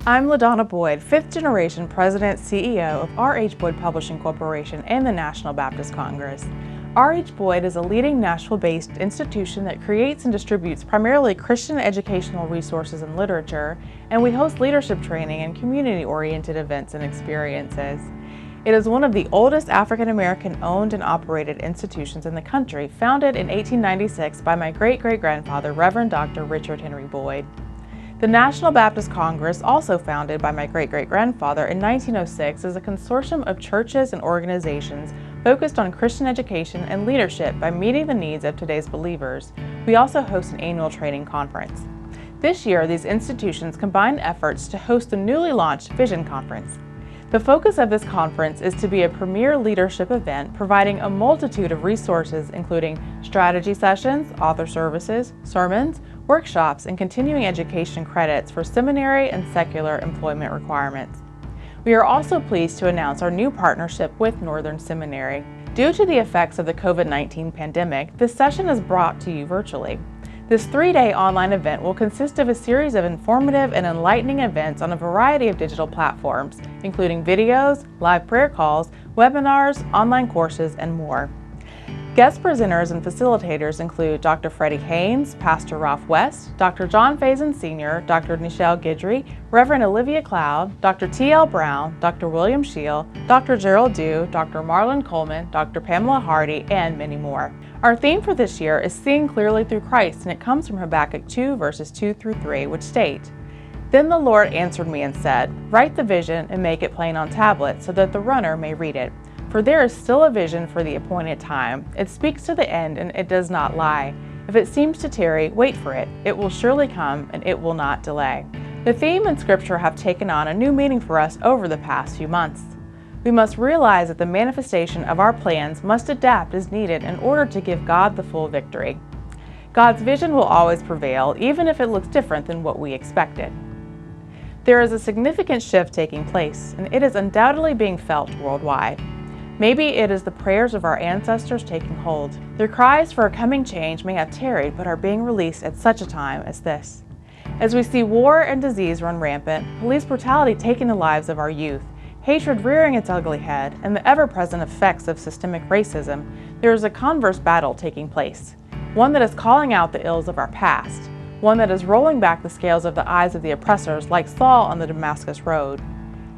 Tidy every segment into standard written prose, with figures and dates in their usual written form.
I'm LaDonna Boyd, fifth-generation President CEO of R.H. Boyd Publishing Corporation and the National Baptist Congress. R.H. Boyd is a leading Nashville-based institution that creates and distributes primarily Christian educational resources and literature, and we host leadership training and community-oriented events and experiences. It is one of the oldest African-American owned and operated institutions in the country, founded in 1896 by my great-great-grandfather, Reverend Dr. Richard Henry Boyd. The National Baptist Congress, also founded by my great-great-grandfather in 1906, is a consortium of churches and organizations focused on Christian education and leadership by meeting the needs of today's believers. We also host an annual training conference. This year, these institutions combined efforts to host the newly launched Vision Conference. The focus of this conference is to be a premier leadership event providing a multitude of resources including strategy sessions, author services, sermons, workshops, and continuing education credits for seminary and secular employment requirements. We are also pleased to announce our new partnership with Northern Seminary. Due to the effects of the COVID-19 pandemic, this session is brought to you virtually. This 3-day online event will consist of a series of informative and enlightening events on a variety of digital platforms, including videos, live prayer calls, webinars, online courses, and more. Guest presenters and facilitators include Dr. Freddie Haynes, Pastor Ralph West, Dr. John Faison Sr., Dr. Nichelle Guidry, Reverend Olivia Cloud, Dr. T.L. Brown, Dr. William Scheel, Dr. Gerald Dew, Dr. Marlon Coleman, Dr. Pamela Hardy, and many more. Our theme for this year is Seeing Clearly Through Christ, and it comes from Habakkuk 2, verses 2 through 3, which state, "Then the Lord answered me and said, Write the vision and make it plain on tablets, so that the runner may read it. For there is still a vision for the appointed time. It speaks to the end, and it does not lie. If it seems to tarry, wait for it. It will surely come, and it will not delay." The theme and scripture have taken on a new meaning for us over the past few months. We must realize that the manifestation of our plans must adapt as needed in order to give God the full victory. God's vision will always prevail, even if it looks different than what we expected. There is a significant shift taking place, and it is undoubtedly being felt worldwide. Maybe it is the prayers of our ancestors taking hold. Their cries for a coming change may have tarried, but are being released at such a time as this. As we see war and disease run rampant, police brutality taking the lives of our youth, hatred rearing its ugly head, and the ever-present effects of systemic racism, there is a converse battle taking place, one that is calling out the ills of our past, one that is rolling back the scales of the eyes of the oppressors like Saul on the Damascus Road.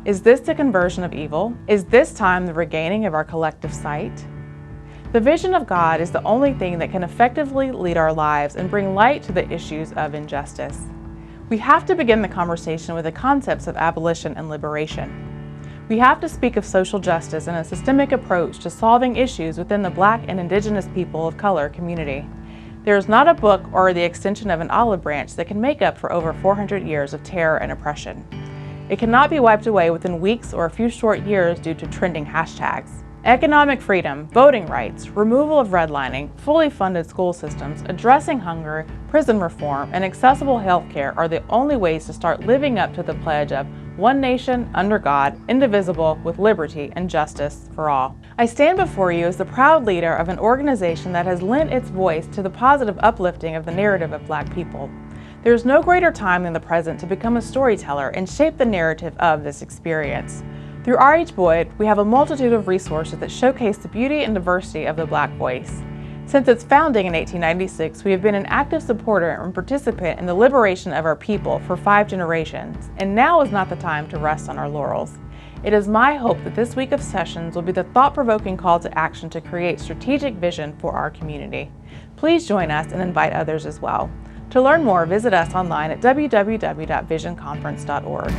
Is this the conversion of evil? Is this time the regaining of our collective sight? The vision of God is the only thing that can effectively lead our lives and bring light to the issues of injustice. We have to begin the conversation with the concepts of abolition and liberation. We have to speak of social justice and a systemic approach to solving issues within the Black and Indigenous people of color community. There is not a book or the extension of an olive branch that can make up for over 400 years of terror and oppression. It cannot be wiped away within weeks or a few short years due to trending hashtags. Economic freedom, voting rights, removal of redlining, fully funded school systems, addressing hunger, prison reform, and accessible health care are the only ways to start living up to the pledge of one nation, under God, indivisible, with liberty and justice for all. I stand before you as the proud leader of an organization that has lent its voice to the positive uplifting of the narrative of Black people. There is no greater time than the present to become a storyteller and shape the narrative of this experience. Through R.H. Boyd, we have a multitude of resources that showcase the beauty and diversity of the Black voice. Since its founding in 1896, we have been an active supporter and participant in the liberation of our people for 5 generations, and now is not the time to rest on our laurels. It is my hope that this week of sessions will be the thought-provoking call to action to create strategic vision for our community. Please join us and invite others as well. To learn more, visit us online at www.visionconference.org.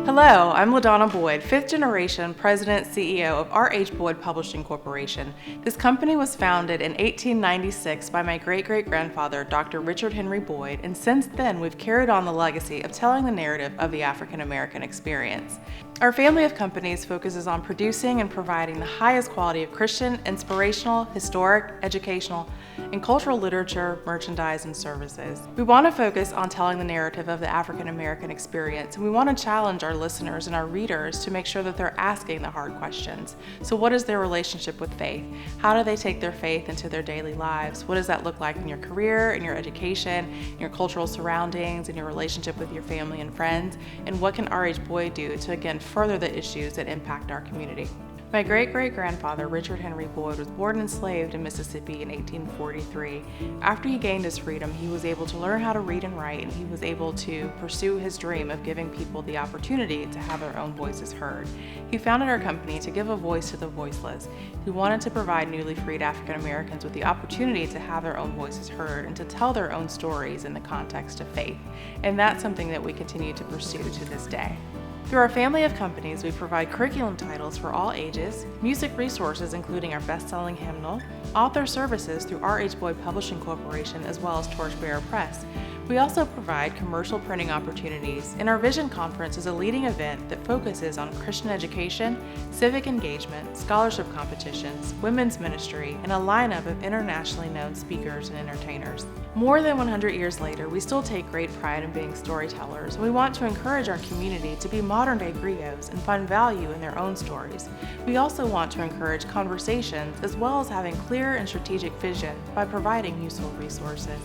Hello, I'm LaDonna Boyd, fifth-generation President CEO of R.H. Boyd Publishing Corporation. This company was founded in 1896 by my great-great-grandfather, Dr. Richard Henry Boyd, and since then we've carried on the legacy of telling the narrative of the African-American experience. Our family of companies focuses on producing and providing the highest quality of Christian, inspirational, historic, educational, and cultural literature, merchandise, and services. We want to focus on telling the narrative of the African-American experience, and we want to challenge our listeners and our readers to make sure that they're asking the hard questions. So what is their relationship with faith? How do they take their faith into their daily lives? What does that look like in your career, in your education, in your cultural surroundings, in your relationship with your family and friends? And what can RH Boyd do to, again, further the issues that impact our community? My great-great-grandfather, Richard Henry Boyd, was born enslaved in Mississippi in 1843. After he gained his freedom, he was able to learn how to read and write, and he was able to pursue his dream of giving people the opportunity to have their own voices heard. He founded our company to give a voice to the voiceless. He wanted to provide newly freed African Americans with the opportunity to have their own voices heard and to tell their own stories in the context of faith. And that's something that we continue to pursue to this day. Through our family of companies, we provide curriculum titles for all ages, music resources including our best-selling hymnal, author services through RH Boyd Publishing Corporation as well as Torchbearer Press. We also provide commercial printing opportunities, and our Vision Conference is a leading event that focuses on Christian education, civic engagement, scholarship competitions, women's ministry, and a lineup of internationally known speakers and entertainers. More than 100 years later, we still take great pride in being storytellers, and we want to encourage our community to be modern-day griots and find value in their own stories. We also want to encourage conversations as well as having clear and strategic vision by providing useful resources.